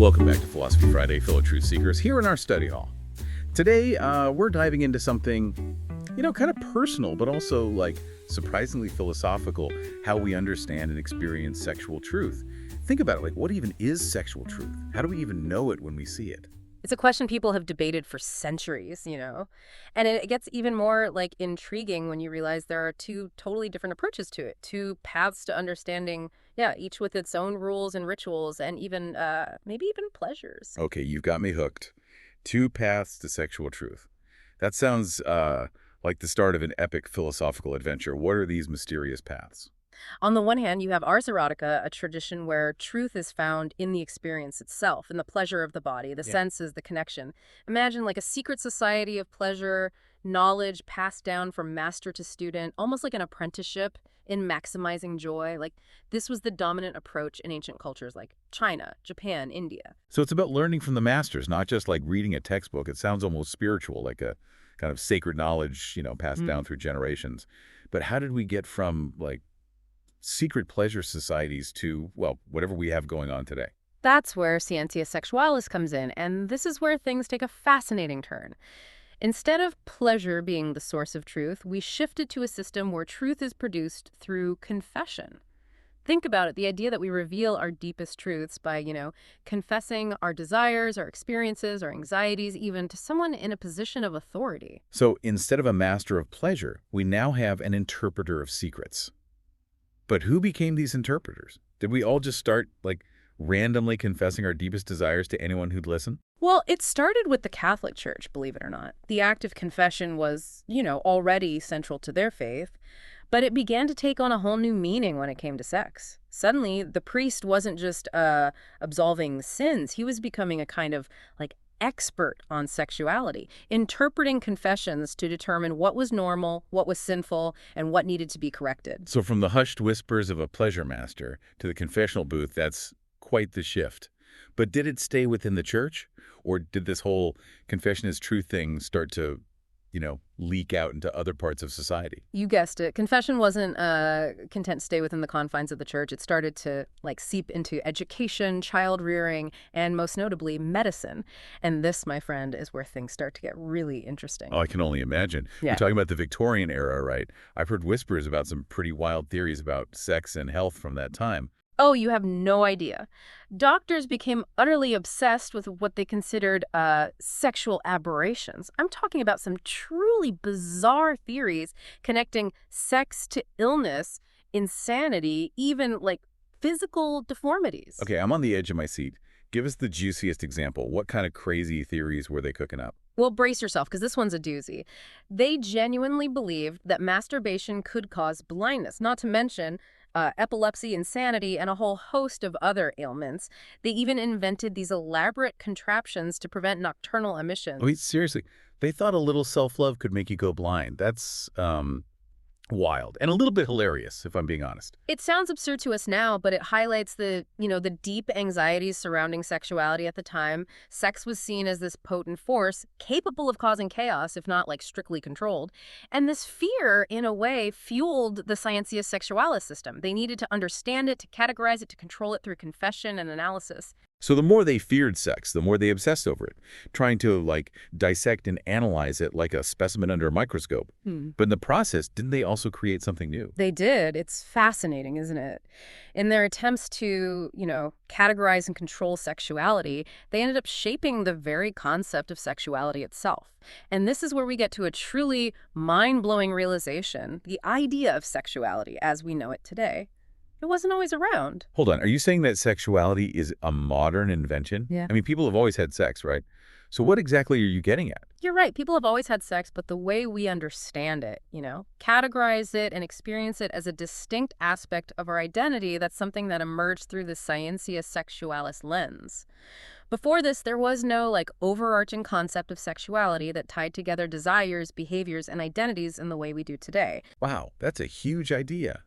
Welcome back to Philosophy Friday, fellow truth seekers, here in our study hall. Today, we're diving into something, kind of personal, but also, surprisingly philosophical, how we understand and experience sexual truth. Think about it, what even is sexual truth? How do we even know it when we see it? It's a question people have debated for centuries. And it gets even more, intriguing when you realize there are two totally different approaches to it, two paths to understanding, yeah, each with its own rules and rituals and even, maybe even pleasures. Okay, you've got me hooked. Two paths to sexual truth. That sounds like the start of an epic philosophical adventure. What are these mysterious paths? On the one hand, you have ars erotica, a tradition where truth is found in the experience itself, in the pleasure of the body, the senses, the connection. Imagine like a secret society of pleasure, knowledge passed down from master to student, almost like an apprenticeship in maximizing joy. This was the dominant approach in ancient cultures like China, Japan, India. So it's about learning from the masters, not just like reading a textbook. It sounds almost spiritual, like a kind of sacred knowledge, passed down through generations. But how did we get from secret pleasure societies to, well, whatever we have going on today? That's where Scientia Sexualis comes in, and this is where things take a fascinating turn. Instead of pleasure being the source of truth, we shifted to a system where truth is produced through confession. Think about it, the idea that we reveal our deepest truths by, confessing our desires, our experiences, our anxieties, even to someone in a position of authority. So instead of a master of pleasure, we now have an interpreter of secrets. But who became these interpreters? Did we all just start, randomly confessing our deepest desires to anyone who'd listen? Well, it started with the Catholic Church, believe it or not. The act of confession was, already central to their faith, but it began to take on a whole new meaning when it came to sex. Suddenly, the priest wasn't just absolving sins. He was becoming a kind of, expert on sexuality, interpreting confessions to determine what was normal, what was sinful, and what needed to be corrected. So from the hushed whispers of a pleasure master to the confessional booth, that's quite the shift. But did it stay within the church? Or did this whole confession as truth thing start to, leak out into other parts of society? You guessed it. Confession wasn't content to stay within the confines of the church. It started to seep into education, child rearing, and most notably medicine. And this, my friend, is where things start to get really interesting. Oh, I can only imagine. Yeah. You're talking about the Victorian era, right? I've heard whispers about some pretty wild theories about sex and health from that time. Oh, you have no idea. Doctors became utterly obsessed with what they considered sexual aberrations. I'm talking about some truly bizarre theories connecting sex to illness, insanity, even physical deformities. Okay, I'm on the edge of my seat. Give us the juiciest example. What kind of crazy theories were they cooking up? Well, brace yourself, because this one's a doozy. They genuinely believed that masturbation could cause blindness, not to mention epilepsy, insanity, and a whole host of other ailments. They even invented these elaborate contraptions to prevent nocturnal emissions. Wait, seriously, they thought a little self-love could make you go blind. That's, wild. And a little bit hilarious, if I'm being honest. It sounds absurd to us now, but it highlights the deep anxieties surrounding sexuality at the time. Sex was seen as this potent force capable of causing chaos, if not strictly controlled. And this fear, in a way, fueled the Scientia Sexualis system. They needed to understand it, to categorize it, to control it through confession and analysis. So the more they feared sex, the more they obsessed over it, trying to, dissect and analyze it like a specimen under a microscope. But in the process, didn't they also create something new? They did. It's fascinating, isn't it? In their attempts to, categorize and control sexuality, they ended up shaping the very concept of sexuality itself. And this is where we get to a truly mind-blowing realization. The idea of sexuality as we know it today, it wasn't always around. Hold on, are you saying that sexuality is a modern invention? Yeah. I mean, people have always had sex, right? So what exactly are you getting at? You're right. People have always had sex, but the way we understand it, categorize it and experience it as a distinct aspect of our identity, that's something that emerged through the Scientia Sexualis lens. Before this, there was no overarching concept of sexuality that tied together desires, behaviors, and identities in the way we do today. Wow, that's a huge idea.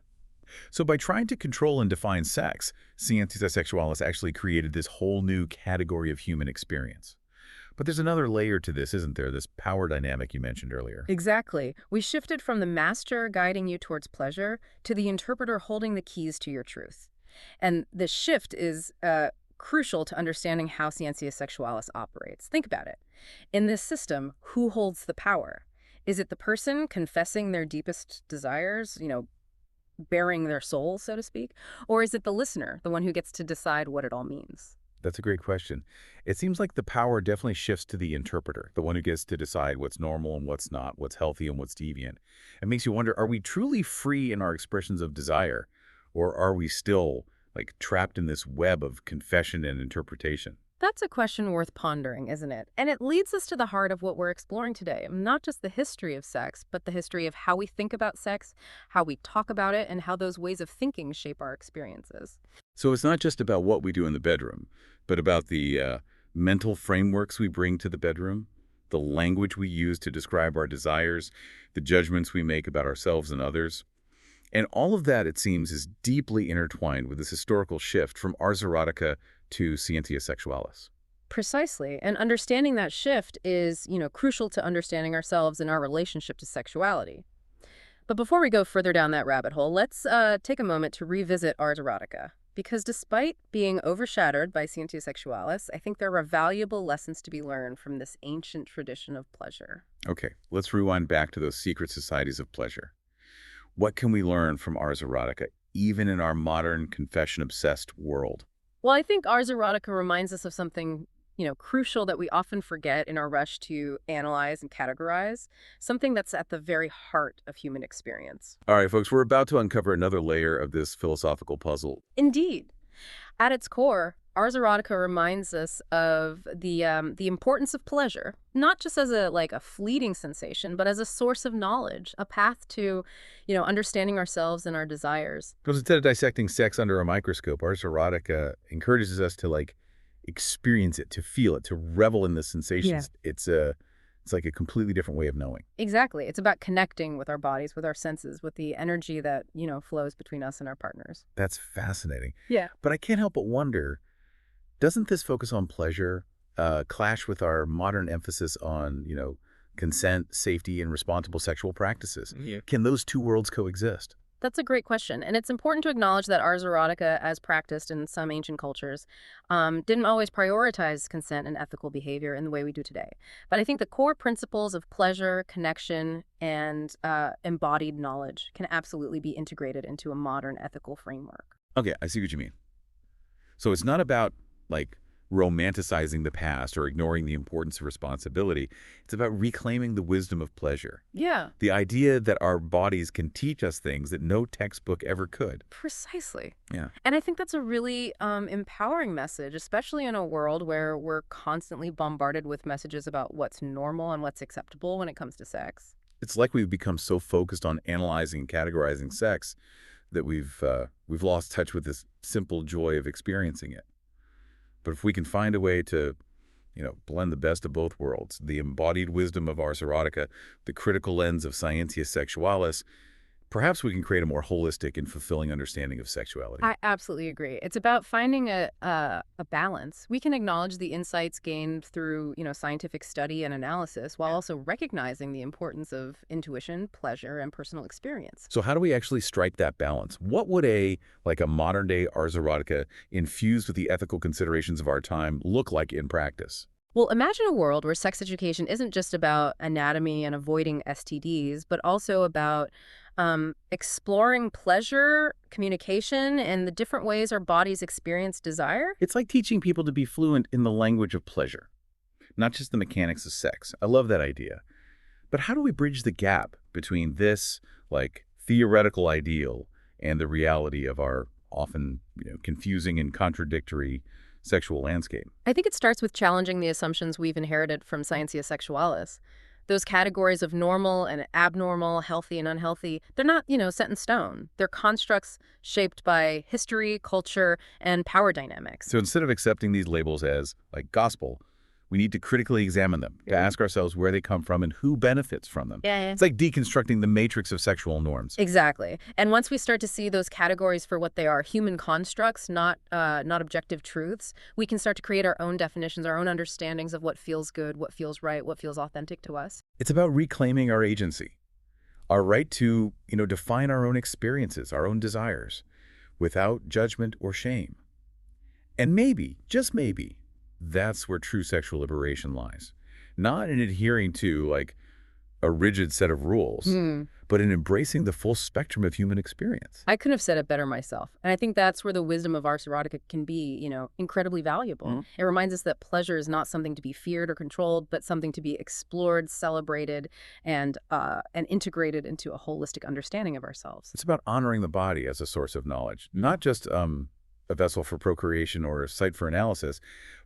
So by trying to control and define sex, Scientia Sexualis actually created this whole new category of human experience. But there's another layer to this, isn't there? This power dynamic you mentioned earlier. Exactly. We shifted from the master guiding you towards pleasure to the interpreter holding the keys to your truth. And this shift is crucial to understanding how Scientia Sexualis operates. Think about it. In this system, who holds the power? Is it the person confessing their deepest desires, bearing their soul, so to speak? Or is it the listener, the one who gets to decide what it all means? That's a great question. It seems like the power definitely shifts to the interpreter, the one who gets to decide what's normal and what's not, what's healthy and what's deviant. It makes you wonder, are we truly free in our expressions of desire? Or are we still, like, trapped in this web of confession and interpretation? That's a question worth pondering, isn't it? And it leads us to the heart of what we're exploring today. Not just the history of sex, but the history of how we think about sex, how we talk about it, and how those ways of thinking shape our experiences. So it's not just about what we do in the bedroom, but about the mental frameworks we bring to the bedroom, the language we use to describe our desires, the judgments we make about ourselves and others. And all of that, it seems, is deeply intertwined with this historical shift from ars erotica to scientia sexualis. Precisely. And understanding that shift is, crucial to understanding ourselves and our relationship to sexuality. But before we go further down that rabbit hole, let's take a moment to revisit ars erotica. Because despite being overshadowed by Scientia Sexualis, I think there are valuable lessons to be learned from this ancient tradition of pleasure. Okay, let's rewind back to those secret societies of pleasure. What can we learn from ars erotica, even in our modern confession-obsessed world? Well, I think ars erotica reminds us of something, crucial that we often forget in our rush to analyze and categorize, something that's at the very heart of human experience. All right, folks, we're about to uncover another layer of this philosophical puzzle. Indeed. At its core, ars erotica reminds us of the importance of pleasure, not just as a fleeting sensation, but as a source of knowledge, a path to, understanding ourselves and our desires. Because instead of dissecting sex under a microscope, ars erotica encourages us to, experience it, to feel it, to revel in the sensations. Yeah. It's like a completely different way of knowing. Exactly. It's about connecting with our bodies, with our senses, with the energy that, flows between us and our partners. That's fascinating. Yeah. But I can't help but wonder, doesn't this focus on pleasure clash with our modern emphasis on, consent, safety, and responsible sexual practices? Yeah. Can those two worlds coexist? That's a great question. And it's important to acknowledge that ars erotica, as practiced in some ancient cultures, didn't always prioritize consent and ethical behavior in the way we do today. But I think the core principles of pleasure, connection, and embodied knowledge can absolutely be integrated into a modern ethical framework. Okay, I see what you mean. So it's not about, romanticizing the past or ignoring the importance of responsibility. It's about reclaiming the wisdom of pleasure. Yeah. The idea that our bodies can teach us things that no textbook ever could. Precisely. Yeah. And I think that's a really empowering message, especially in a world where we're constantly bombarded with messages about what's normal and what's acceptable when it comes to sex. It's like we've become so focused on analyzing and categorizing sex that we've lost touch with this simple joy of experiencing it. But if we can find a way to, blend the best of both worlds, the embodied wisdom of ars erotica, the critical lens of scientia sexualis, perhaps we can create a more holistic and fulfilling understanding of sexuality. I absolutely agree. It's about finding a balance. We can acknowledge the insights gained through, scientific study and analysis while also recognizing the importance of intuition, pleasure, and personal experience. So how do we actually strike that balance? What would a modern-day ars erotica infused with the ethical considerations of our time look like in practice? Well, imagine a world where sex education isn't just about anatomy and avoiding STDs, but also about exploring pleasure, communication, and the different ways our bodies experience desire. It's like teaching people to be fluent in the language of pleasure, not just the mechanics of sex. I love that idea. But how do we bridge the gap between this, theoretical ideal and the reality of our often, confusing and contradictory sexual landscape? I think it starts with challenging the assumptions we've inherited from Scientia Sexualis. Those categories of normal and abnormal, healthy and unhealthy, they're not, set in stone. They're constructs shaped by history, culture, and power dynamics. So instead of accepting these labels as, gospel, we need to critically examine them, to ask ourselves where they come from and who benefits from them. Yeah. It's like deconstructing the matrix of sexual norms. Exactly. And once we start to see those categories for what they are, human constructs, not objective truths, we can start to create our own definitions, our own understandings of what feels good, what feels right, what feels authentic to us. It's about reclaiming our agency, our right to, define our own experiences, our own desires, without judgment or shame. And maybe, just maybe, that's where true sexual liberation lies. Not in adhering to, like, a rigid set of rules, Hmm. but in embracing the full spectrum of human experience. I couldn't have said it better myself. And I think that's where the wisdom of ars erotica can be, incredibly valuable. Mhm. It reminds us that pleasure is not something to be feared or controlled, but something to be explored, celebrated, and integrated into a holistic understanding of ourselves. It's about honoring the body as a source of knowledge, not just a vessel for procreation or a site for analysis.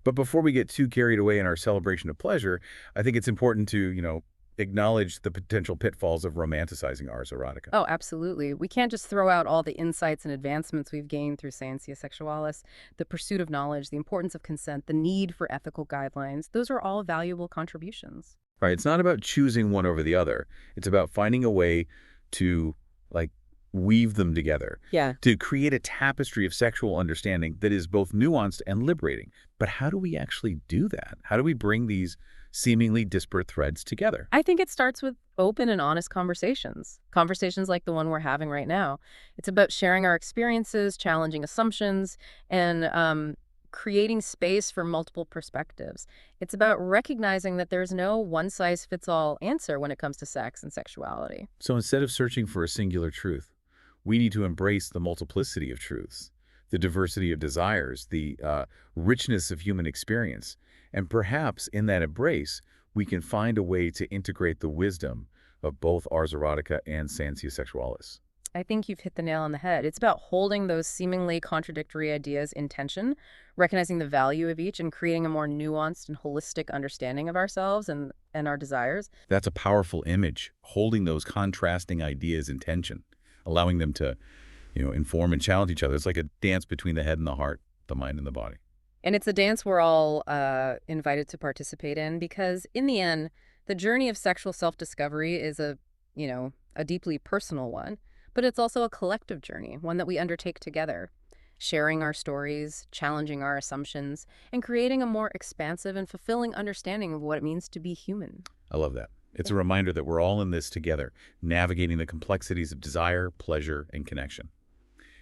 But before we get too carried away in our celebration of pleasure, I think it's important to, acknowledge the potential pitfalls of romanticizing ars erotica. Oh, absolutely. We can't just throw out all the insights and advancements we've gained through Scientia Sexualis, the pursuit of knowledge, the importance of consent, the need for ethical guidelines. Those are all valuable contributions. Right? It's not about choosing one over the other. It's about finding a way to, like, weave them together, Yeah. to create a tapestry of sexual understanding that is both nuanced and liberating. But how do we actually do that? How do we bring these seemingly disparate threads together? I think it starts with open and honest conversations like the one we're having right now. It's about sharing our experiences, challenging assumptions, and creating space for multiple perspectives. It's about recognizing that there's no one-size-fits-all answer when it comes to sex and sexuality. So instead of searching for a singular truth, we need to embrace the multiplicity of truths, the diversity of desires, the richness of human experience. And perhaps in that embrace, we can find a way to integrate the wisdom of both ars erotica and Scientia Sexualis. I think you've hit the nail on the head. It's about holding those seemingly contradictory ideas in tension, recognizing the value of each, and creating a more nuanced and holistic understanding of ourselves and our desires. That's a powerful image, holding those contrasting ideas in tension, allowing them to, inform and challenge each other. It's like a dance between the head and the heart, the mind and the body. And it's a dance we're all invited to participate in because, in the end, the journey of sexual self-discovery is a deeply personal one, but it's also a collective journey, one that we undertake together, sharing our stories, challenging our assumptions, and creating a more expansive and fulfilling understanding of what it means to be human. I love that. It's a reminder that we're all in this together, navigating the complexities of desire, pleasure, and connection.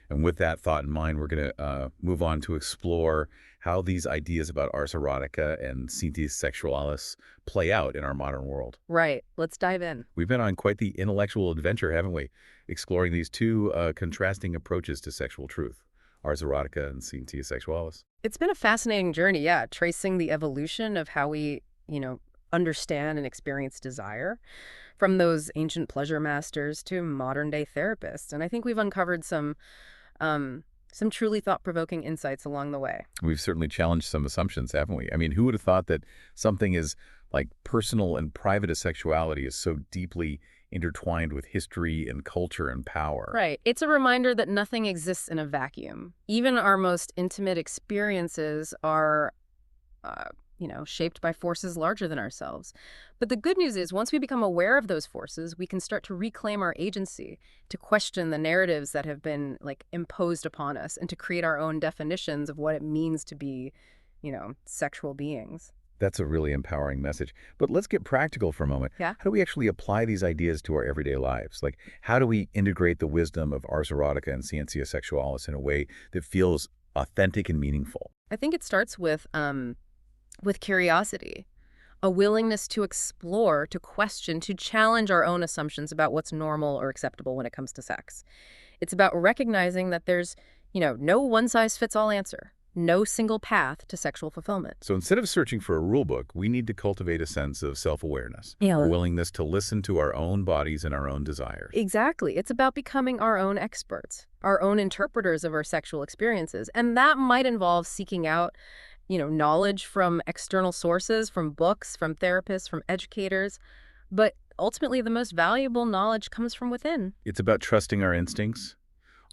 And with that thought in mind, we're going to move on to explore how these ideas about ars erotica and Scientia Sexualis play out in our modern world. Right. Let's dive in. We've been on quite the intellectual adventure, haven't we? Exploring these two contrasting approaches to sexual truth, ars erotica and Scientia Sexualis. It's been a fascinating journey, yeah, tracing the evolution of how we, understand and experience desire, from those ancient pleasure masters to modern-day therapists. And I think we've uncovered some truly thought-provoking insights along the way. We've certainly challenged some assumptions, haven't we? I mean, who would have thought that something as like personal and private as sexuality is so deeply intertwined with history and culture and power? Right. It's a reminder that nothing exists in a vacuum. Even our most intimate experiences are, shaped by forces larger than ourselves. But the good news is, once we become aware of those forces, we can start to reclaim our agency, to question the narratives that have been, imposed upon us, and to create our own definitions of what it means to be, sexual beings. That's a really empowering message. But let's get practical for a moment. Yeah. How do we actually apply these ideas to our everyday lives? Like, how do we integrate the wisdom of ars erotica and Scientia Sexualis in a way that feels authentic and meaningful? I think it starts with curiosity, a willingness to explore, to question, to challenge our own assumptions about what's normal or acceptable when it comes to sex. It's about recognizing that there's, no one-size-fits-all answer, no single path to sexual fulfillment. So instead of searching for a rule book, we need to cultivate a sense of self-awareness, Yeah. a willingness to listen to our own bodies and our own desires. Exactly. It's about becoming our own experts, our own interpreters of our sexual experiences. And that might involve seeking out knowledge from external sources, from books, from therapists, from educators. But ultimately, the most valuable knowledge comes from within. It's about trusting our instincts,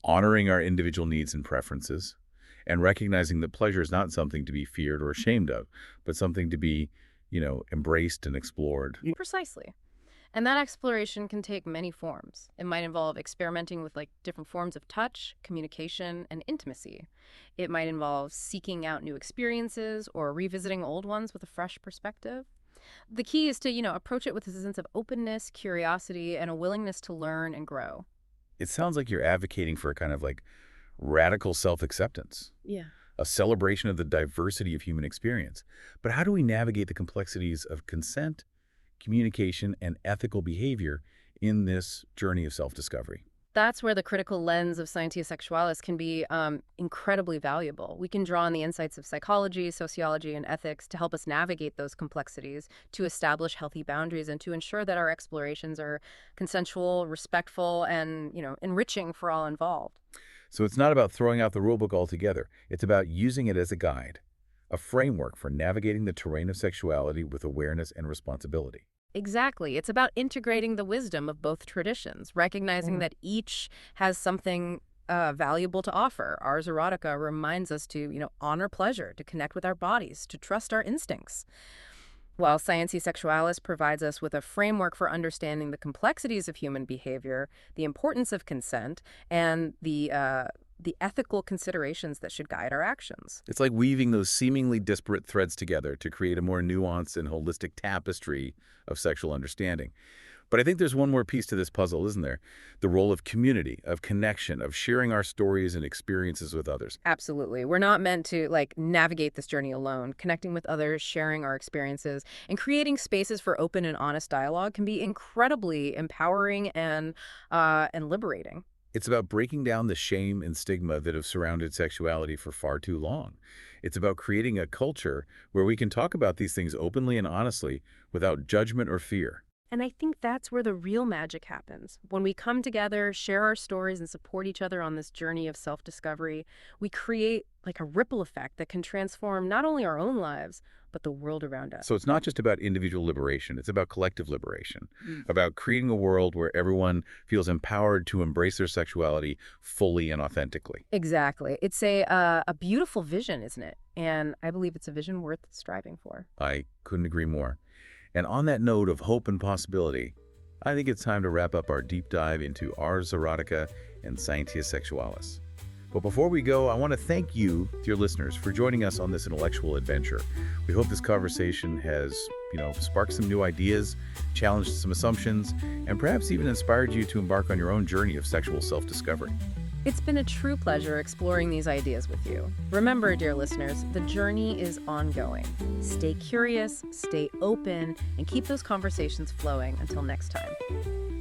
honoring our individual needs and preferences, and recognizing that pleasure is not something to be feared or ashamed of, but something to be, embraced and explored. Precisely. And that exploration can take many forms. It might involve experimenting with different forms of touch, communication, and intimacy. It might involve seeking out new experiences or revisiting old ones with a fresh perspective. The key is to, approach it with a sense of openness, curiosity, and a willingness to learn and grow. It sounds like you're advocating for a kind of radical self-acceptance. Yeah. a celebration of the diversity of human experience. But how do we navigate the complexities of consent, communication, and ethical behavior in this journey of self-discovery? That's where the critical lens of Scientia Sexualis can be incredibly valuable. We can draw on the insights of psychology, sociology, and ethics to help us navigate those complexities, to establish healthy boundaries, and to ensure that our explorations are consensual, respectful, and, enriching for all involved. So it's not about throwing out the rulebook altogether. It's about using it as a guide, a framework for navigating the terrain of sexuality with awareness and responsibility. Exactly. It's about integrating the wisdom of both traditions, recognizing that each has something valuable to offer. Ars erotica reminds us to, honor pleasure, to connect with our bodies, to trust our instincts. While Scientia Sexualis provides us with a framework for understanding the complexities of human behavior, the importance of consent, and the ethical considerations that should guide our actions. It's like weaving those seemingly disparate threads together to create a more nuanced and holistic tapestry of sexual understanding. But I think there's one more piece to this puzzle, isn't there? The role of community, of connection, of sharing our stories and experiences with others. Absolutely. We're not meant to navigate this journey alone. Connecting with others, sharing our experiences, and creating spaces for open and honest dialogue can be incredibly empowering and liberating. It's about breaking down the shame and stigma that have surrounded sexuality for far too long. It's about creating a culture where we can talk about these things openly and honestly without judgment or fear. And I think that's where the real magic happens. When we come together, share our stories, and support each other on this journey of self-discovery, we create a ripple effect that can transform not only our own lives, but the world around us. So it's not just about individual liberation, it's about collective liberation, about creating a world where everyone feels empowered to embrace their sexuality fully and authentically. Exactly. It's a beautiful vision, isn't it? And I believe it's a vision worth striving for. I couldn't agree more. And on that note of hope and possibility, I think it's time to wrap up our deep dive into Ars Erotica and Scientia Sexualis. But before we go, I want to thank you, dear listeners, for joining us on this intellectual adventure. We hope this conversation has, sparked some new ideas, challenged some assumptions, and perhaps even inspired you to embark on your own journey of sexual self-discovery. It's been a true pleasure exploring these ideas with you. Remember, dear listeners, the journey is ongoing. Stay curious, stay open, and keep those conversations flowing until next time.